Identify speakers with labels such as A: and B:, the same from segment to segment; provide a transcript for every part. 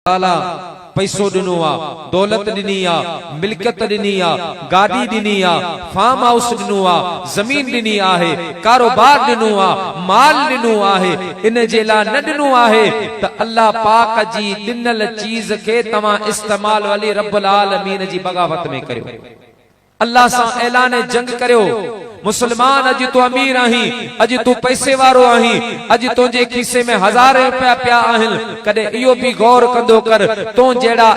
A: ताला पैसो दिनो आ, दौलत दिनी आ, मिल्कियत दिनी आ, गाड़ी दिनी आ, फार्म हाउस दिनो आ, जमीन दिनी आहे, कारोबार दिनो आ, माल दिनो आहे, इन जे ला न दिनो आहे त अल्लाह पाक जी दिनल चीज के तमा इस्तेमाल वाली रब्बुल आलमीन जी बगावत में करियो। अल्लाह सा ऐलान जंग करियो। मुसलमान अज तू अमीर आही, अज तू पैसे वारो आही, अज तुझे खीसे में हज़ार रुपया पिया आहिन, कदे इहो भी गौर कंदो कर तो जेड़ा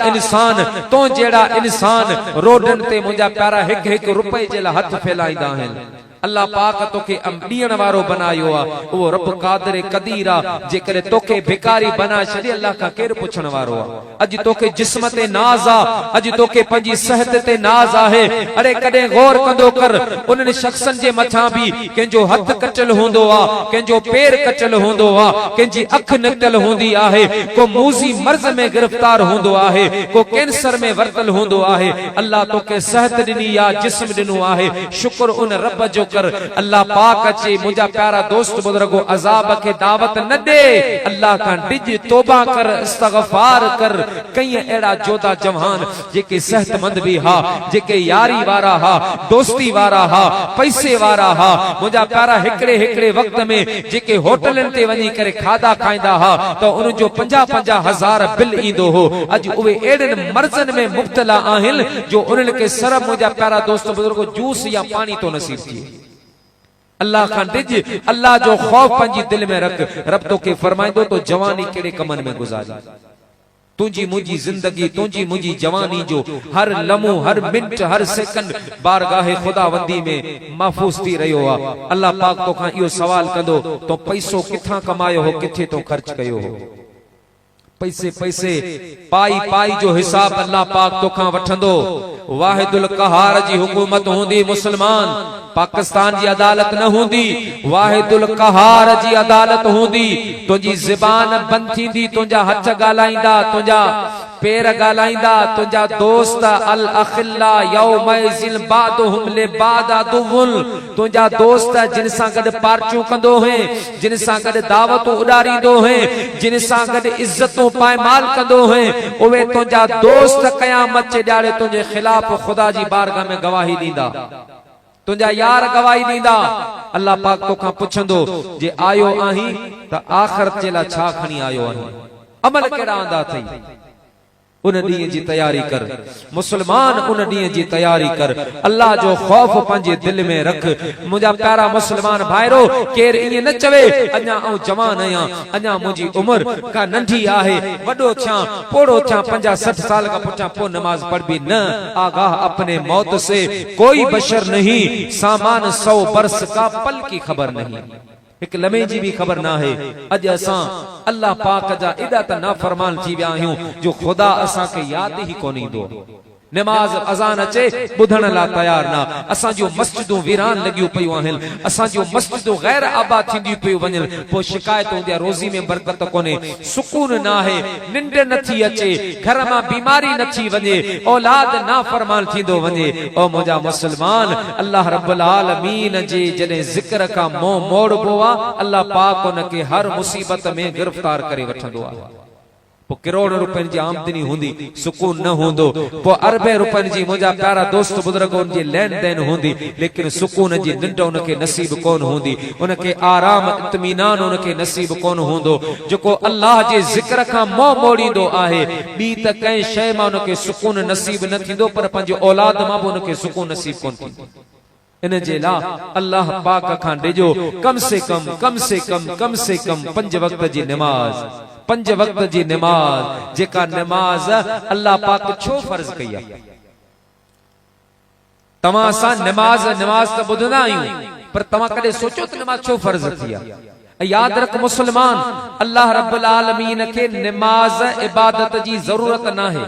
A: इंसान रोडन ते मुंजा प्यारा हिक हिक रुपए जे ला हथ फैलाईंदा आहिन। अल्लाह पाक तोखे ॾियण वारो बनायो आ, वो रब कादिर कदीर आ। जेकरे तोखे भिकारी बना छॾी अल्लाह का केर पुछण वारो आ। अज तोखे जिस्म ते नाज आ, अज तोखे पंजी सेहत ते नाज आहे। अरे कदे गौर कंदो कर उन शख्सन जे मथा भी कंजो हथ कटल होंदो आ, कंजो पैर कटल होंदो आ, कंजी अख निकतल होंदी आहे, को मूजी मर्ज में गिरफ्तार होंदो आहे, को कैंसर में वर्तल होंदो आहे। अल्लाह तोखे सेहत ॾिनी आ, जिस्म ॾिनो आहे। शुक्र उन रब जो कर। अल्लाह पाक अचे मुझा प्यारा दोस्त बुजुर्गो अजाब के दावत न दे। अल्लाह का डिज तौबा कर, इस्तगफार कर। कई एड़ा जोधा जवान जेके सेहतमंद भी हा, जेके यारी वारा हा, दोस्ती वारा हा, पैसे वारा हा। मुझा प्यारा हिकड़े हिकड़े वक्त में जेके होटलन ते वनी करे खादा खाइंदा हा तो उन जो 50-50 बिल इंदो हो। अज उवे एड़न मर्जन में मुब्तला आहिन जो उन के सरब मुझा प्यारा दोस्त बुजुर्गो जूस या पानी तो नसीब थी। अल्लाह खान डिज, अल्लाह जो खौफ पंजी दिल में रख। रब तो के फरमाइंदो तो जवानी केड़े कमन में गुजारी। तुझी मुझी जिंदगी, तुझी मुझी जवानी जो हर लम्हो, हर मिनट, हर सेकंड बारगाहे खुदावंदी में महफूज थी रहियो आ। अल्लाह पाक तो खां इहो सवाल कंदो तो पैसो किथां कमायो हो, किथे तो खर्च कयो हो। पैसे पैसे पाई पाई जो हिसाब अल्लाह पाक तो खां वठंदो। वाहिदुल कहार जी हुकूमत होंदी मुसलमान, पाकिस्तान जी अदालत न होंदी, वाहिदुल कहार जी अदालत होंदी। तुझी ज़बान बंद थींदी, तुझा हथ गालाइंदा, तुझा पैर गालाइंदा, तुझा दोस्त अल अखिल्ला यौमइज़िन बादुहुम लिबाद अदुव्वुन। तुझा दोस्त जिन सां गॾु पार्टियूं कंदो है, जिन सां गॾु दावतूं उॾारींदो है, जिन सां गॾु इज्जतूं पायमाल कंदो है, उहे तुझा दोस्त क़यामत जे ॾियारे तुझे खिलाफ खुदा जी बारगाह में गवाही ॾींदा। तुझा यार गवाही दींदा। अल्लाह पाक तो खां पुछंदो जे आयो आही त आखिरत जे ला छा खणी आयो आही, अमल केड़ा आंदा थई। उन ॾींहं जी तैयारी कर मुसलमान, उन ॾींहं जी तैयारी कर। अल्लाह जो खौफ पंहिंजे दिल में रख। मुंहिंजा प्यारा मुसलमान भाइरो, केर ईअं न चवे अञा आऊं जवान आहियां, अञा मुंहिंजी उम्र का नंढी आहे, वॾो थियां पोड़ो थियां 50-60 साल का पुठियां पोइ नमाज पढ़बी न। आगाह अपने मौत से कोई बशर नहीं, सामान 100 बरस का पल की खबर नहीं। एक लम्हे जी भी खबर ना है। अज असा अल्लाह पाक जा एडा त नाफरमान थी विया आहियूं जो खुदा असा के याद ही कोनी दो। नमाज अजान अचे बुधण ला तैयार ना। असा जो मस्जिदों वीरान लगियो पयो आहिन, असा जो मस्जिदों गैर आबाद थींदी पयो वञन, पो शिकायत होंदी रोजी में बरकत कोने, सुकून ना है, निंड नथी अचे, घर में बीमारी नथी वने, औलाद नाफरमान थींदो वने। ओ मुजा मुसलमान, अल्लाह रब्बुल आलमीन जे जने जिक्र का मुंह मोड़बो आ, अल्लाह पाक उन के हर मुसीबत में गिरफ्तार करे वठंदो आ। पो करोड़ रुपयन जी आमदनी होंदी, सुकून न होंदो। पो अरबे रुपयन जी मुझा प्यारा दोस्त बुजुर्गों जी लेन देन होंदी, लेकिन सुकून जी निंड उनके नसीब कोन होंदी, उनके आराम इत्मीनान उनके नसीब कोन होंदो। जो अल्लाह जे जिक्र का मुंह मोड़ींदो आहे, बी त कंहिं शइ मां उनके सुकून नसीब न थींदो, पर पंहिंजे औलाद मां बि उनके सुकून नसीब कोन थींदो। इन जे ला अल्लाह पाक खां डिजो कम से कम 5 वक्त जी नमाज, 5 वक्त जी नमाज, जेका नमाज अल्लाह पाक छो फर्ज कई है। तमा सा नमाज तो बुधना आयूं, पर तमा कदे सोचो त नमाज छो फर्ज थी है। याद रख मुसलमान, अल्लाह रब्बुल आलमीन के नमाज इबादत जी जरूरत ना है।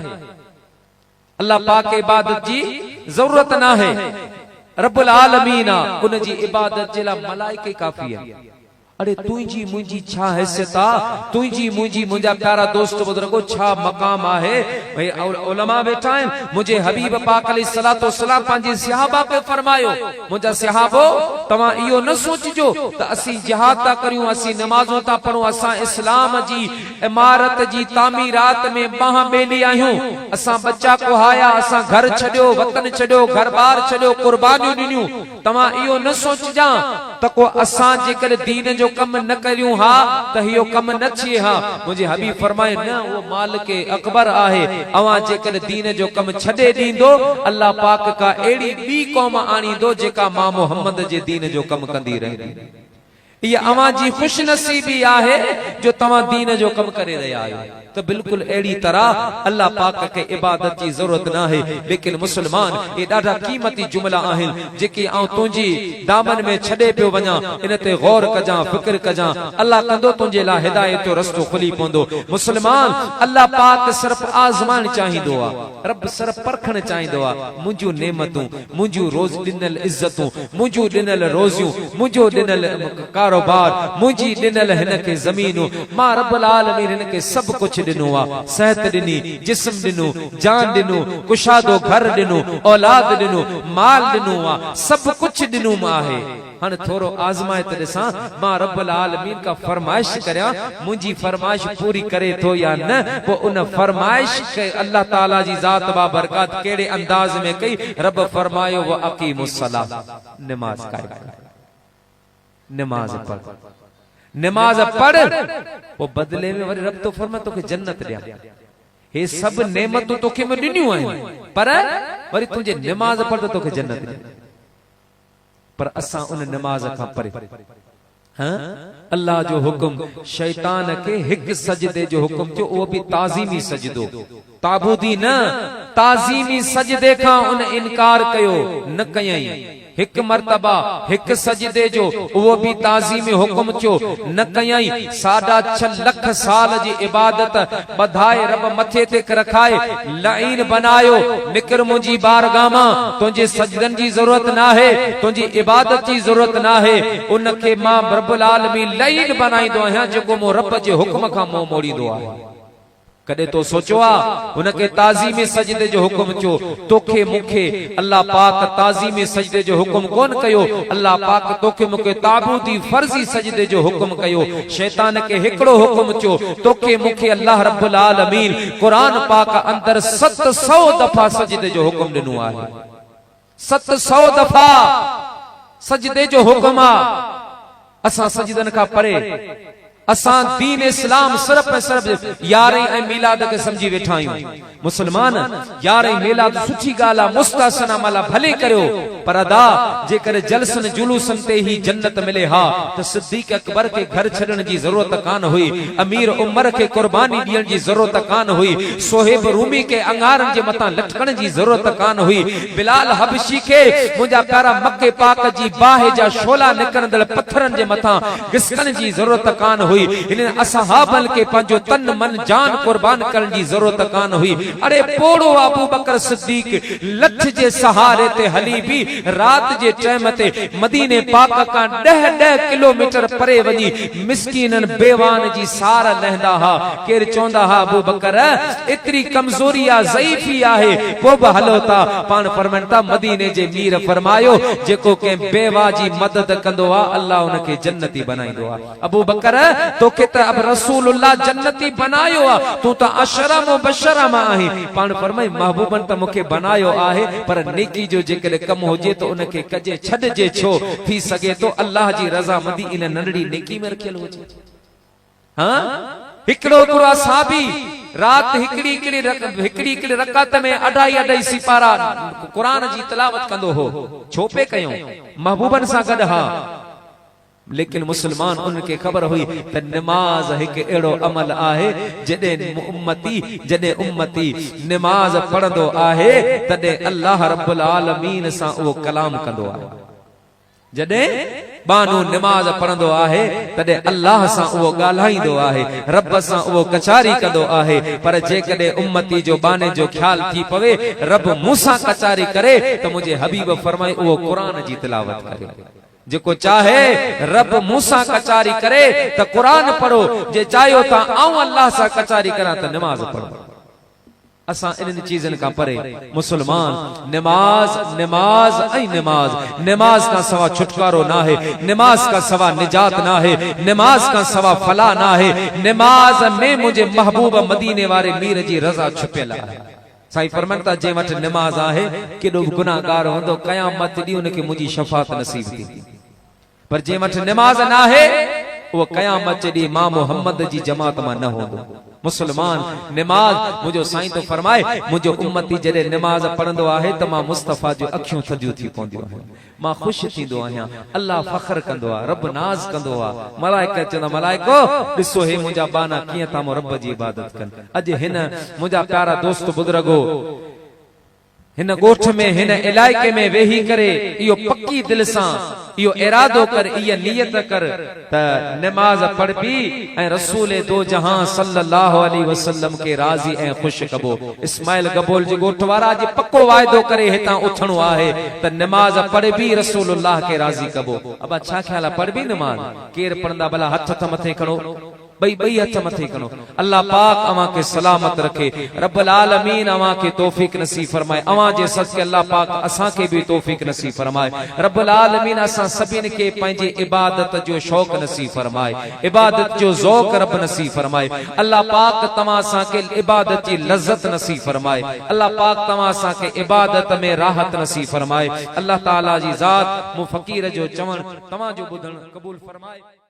A: अल्लाह पाक के इबादत जी जरूरत ना है। रब्बुल आलमीन उन जी इबादत जे ला मलाइका काफी है। अरे तुझी मुझी छा हैसियत आ, तुझी मुझी मुझा प्यारा दोस्त बुजुर्गो छा मकाम आहे। भाई उलमा बैठा आहिनि, मुझे हबीब पाक अलैहिस्सलातु वस्सलाम पंहिंजे सहाबा खे फरमायो, मुझा सहाबो तव्हां इहो न सोचजो त असीं जिहाद था करियूं, असीं नमाज़ूं था पढ़ूं, असां इस्लाम जी इमारत जी तामीरात में बाह बेली आहियूं, असां बच्चा कुहाया, असां घर छॾियो, वतन छॾियो, घर बार छॾियो, कुर्बानियूं ॾिनियूं। तव्हां इहो न सोचजा त को असां जेकर दीन जो कम न करियूं हा त इहो कम न थिए हा। मुझे हबीब फरमाए न, उहो मालिक अकबर आहे, अवां जेकर दीन जो कम छॾे ॾींदो, अल्लाह पाक का अहिड़ी ॿी क़ौम आणींदो जेका मां मोहम्मद जे दीन जो कम कंदी रहंदी। ये अवां जी खुश नसीबी आहे जो तव्हां दीन जो कम करे रहिया आहियो। तो बिल्कुल अड़ी तरह अल्लाह पाक के इबादत की जरूरत ना है। लेकिन मुसलमान ये ॾाढा कीमती जुमला आहिनि जेके आउं तुंहिंजी दामन में छॾे पियो वञा, इन ते गौर कजां, फिक्र कजां, अल्लाह कंदो तुंहिंजे लाइ हिदायत जो रस्तो खुली पवंदो। मुसलमान अल्लाह पाक सिर्फ आज़माइण चाहींदो आहे, रब सिर्फ परखण चाहींदो आहे। मुंहिंजूं नेमतूं, मुंहिंजूं रोज़ ॾिनल इज़तूं, मुंहिंजूं ॾिनल रोज़ियूं, मुंहिंजो ॾिनल कारोबार, मुंहिंजी ॾिनल हिन खे ज़मीनूं, मां रब्बुल आलमीन हिन खे सभु कुझु ॾिनो आहे। सेहत ॾिनी, जिस्म ॾिनो, जान ॾिनो, कुशादो घर ॾिनो, औलाद ॾिनो, माल ॾिनो आहे, सभु कुझु ॾिनो आहे। हाणे थोरो आज़माए त ॾिसां मां रब्बुल आलमीन का फरमाइश करियां, मुंहिंजी फरमाइश पूरी करे थो या न। पोइ उन फरमाइश के अल्लाह ताला जी ज़ात बा बरकत कहिड़े अंदाज़ में कई, रब फरमायो व अकीमुस्सलाह, नमाज कायम, नमाज पढ़, नमाज पढ़, वो बदले में वरी रब तो फरमाए तोखे जन्नत ॾियां। हे सब नेमतूं तोखे में ॾिनियूं आहिनि, पर वरी तुंहिंजे नमाज पढ़ त तोखे जन्नत ॾियां। पर असां उन नमाज खां परे, हाँ अल्लाह जो हुक्म शैतान के हिक सजदे जो हुक्म थियो, उहो भी ताज़ीमी सजदो, ताबूदी न, ताज़ीमी सजदे खां उन इनकार कयो न कयई। हिक मर्तबा हिक सजदे जो वो भी ताज़ीमी हुक्म थियो न कयई। 6.5 लख साल जी इबादत बधाए रब मथे ते रखाए लाइन बनायो, निकर मुंहिंजी बारगाह मां, तुंहिंजे सजदन जी जरूरत ना है, तुंहिंजी इबादत जी जरूरत ना है। उनखे मां रब्बुल आलमीन लाइन बनाईंदो आहियां जेको मो रब जे हुक्म खां मुंहुं मोड़ींदो आहे। कदे तो सोचो आ उनके ताज़ीमी सजदे जो हुक्म थियो, तोखे मुखे अल्लाह पाक ताज़ीमी सजदे जो हुक्म कोन कयो, अल्लाह पाक तोखे मुखे ताबूदी फर्जी सजदे जो हुक्म कयो। शैतान के हिकड़ो हुक्म थियो, तोखे मुखे अल्लाह रब्बुल आलमीन कुरान पाक अंदर 700 दफा सजदे जो हुक्म ॾिनो आहे। 700 दफा सजदे जो हुक्म आ। असां सजदन खां परे, असां दीन इस्लाम सिर्फ ऐं सिर्फ यारें ऐं मिलाद के समझी वेठा आहियूं। मुसलमान यारें मिलाद सुठी ॻाल्हि आहे, मुस्तासना माला भले करियो, पर अदा जेकर जलसन जुलूसन ते ही जन्नत मिले हा त सिद्दीक अकबर के घर छॾण जी जरूरत कान हुई, अमीर उमर के कुर्बानी ॾियण जी जरूरत कान हुई, सोहेब रूमी के अंगारनि जे मथां लटकण जी जरूरत कान हुई, बिलाल हबशी के मुंहिंजा प्यारा मके पाक जी बाहि जा शोला निकरंदड़ पत्थरनि जे मथां घिसकण जी जरूरत कान हुई। इन असहाबन के पंहिंजो तन मन जान कुर्बान करण जी जरूरत कान हुई। अरे पोड़ो अबू बकर सिद्दीक लठ जे सहारे ते हली भी रात जे टाइम ते मदीने पाक का 10 किलोमीटर परे वञी मिस्कीनन बेवान जी सार लहंदा हा। केर चवंदा हा अबू बकर एतरी कमजोरी आ, ज़ईफी आहे, पो बि हलो था। पाण फरमाइनि मदीने जे मीर फरमायो जेको के बेवा जी मदद कंदो आ अल्लाह उनके जन्नती बनाईंदो आ। अबू बकर तोखे त अब रसूलुल्लाह जन्नती बनायो आ, तू त अशरा मुबशरा मां आही। पाण फरमाई महबूबन त मूंखे बनायो आहे, पर नेकी जो जेकर कम हुजे तो उनखे कजे, छॾजे छो। थी सके तो अल्लाह जी रज़ामंदी इन नंढड़ी नेकी में रखियल हुजे। हां हिकड़ो साहबी रात हिकड़ी रकात में 2.5 सिपारा कुरान जी तिलावत कंदो हो। छो पे कयूं? महबूबन सां गॾु हा। लेकिन मुसलमान उनके खबर हुई त नमाज एक एड़ो अमल आहे जॾे उम्मती नमाज पढ़ंदो आहे तॾे अल्लाह रब्बुल आलमीन सां उहो कलाम कंदो आहे। जॾे बानू नमाज पढ़ंदो आहे तॾे अल्लाह सां उहो ॻाल्हाईंदो आहे, रब सां उहो कचारी कंदो आहे। पर जेकॾहिं उम्मती जो बाने जो ख्याल थी पवे, रब मूंसां कचारी करे त मुंहिंजे हबीब फरमाए उहो क़ुरान जी तिलावत करे। जेको चाहे रब मूसा कचारी करे त कुरान पढ़ो, जे चाहियो ता आऊं अल्लाह सा कचारी करा त नमाज पढ़ो। असां इन चीजन का परे मुसलमान नमाज नमाज ऐं नमाज, नमाज का सवा छुटकारो ना है, नमाज का सवा निजात ना है, नमाज का सवा फला ना है। नमाज में मुझे महबूब मदीने वारे मीर जी रज़ा छुपियल है। साईं फरमाता जे वट नमाज आहे केॾो गुनाहगार हूंदो क़यामत ॾींहुं उनखे मुंहिंजी शफ़ाअत नसीब थी, पर जे वट नमाज ना है वो क़यामत ॾींहुं मां मोहम्मद जी जमात मां न हूंदो। मुसलमान नमाज मुझो साईं तो फरमाए मुझो उम्मती जॾहिं नमाज पढ़ंदो आहे त मां मुस्तफ़ा जो अखियूं थदियूं थी पवंदियूं आहिनि, मां ख़ुशि थींदो आहियां, अल्लाह फ़ख्र कंदो आहे, रब नाज़ कंदो आहे। मलाइका चवंदा मलाइको ॾिसो हे मुंहिंजा बाना कीअं था मूं रब जी इबादत कनि। अॼु हिन मुंहिंजा प्यारा दोस्त बुज़ुर्गो हिन ॻोठ में हिन इलाइक़े में वेही करे इहो पक्की दिल सां इहो इरादो कर, इहा नियत कर त नमाज पढ़बी ऐं रसूल दो जहां सल्लल्लाहु अलैहि वसल्लम के राज़ी ऐं ख़ुश कबो। इस्माइल गबोल जे ॻोठ वारा जे पक्को वाइदो करे हितां उथणो आहे त नमाज पढ़बी रसूलुल्लाह के राज़ी कबो। अब छा ख्याल आहे पढ़बी नमाज? केर पढ़ंदा भला हथ त मथे खणो, बई हथ मथे करो। अल्लाह पाक अवां के सलामत रखे, रब्बुल आलमीन अवां के तौफीक नसीब फरमाए। अवां जे सदके अल्लाह पाक असां के भी तौफीक नसीब फरमाए। रब्बुल आलमीन असां सभिन के पंहिंजी इबादत जो शौक नसीब फरमाए, इबादत जो ज़ौक़ रब नसीब फरमाए। अल्लाह पाक तव्हां असां के इबादत जी लज़्ज़त नसीब फरमाए। अल्लाह पाक तव्हां असां के इबादत में राहत नसीब फरमाए। अल्लाह ताला जी ज़ात मु फ़कीर जो चवण तव्हां जो ॿुधण क़बूल फरमाए।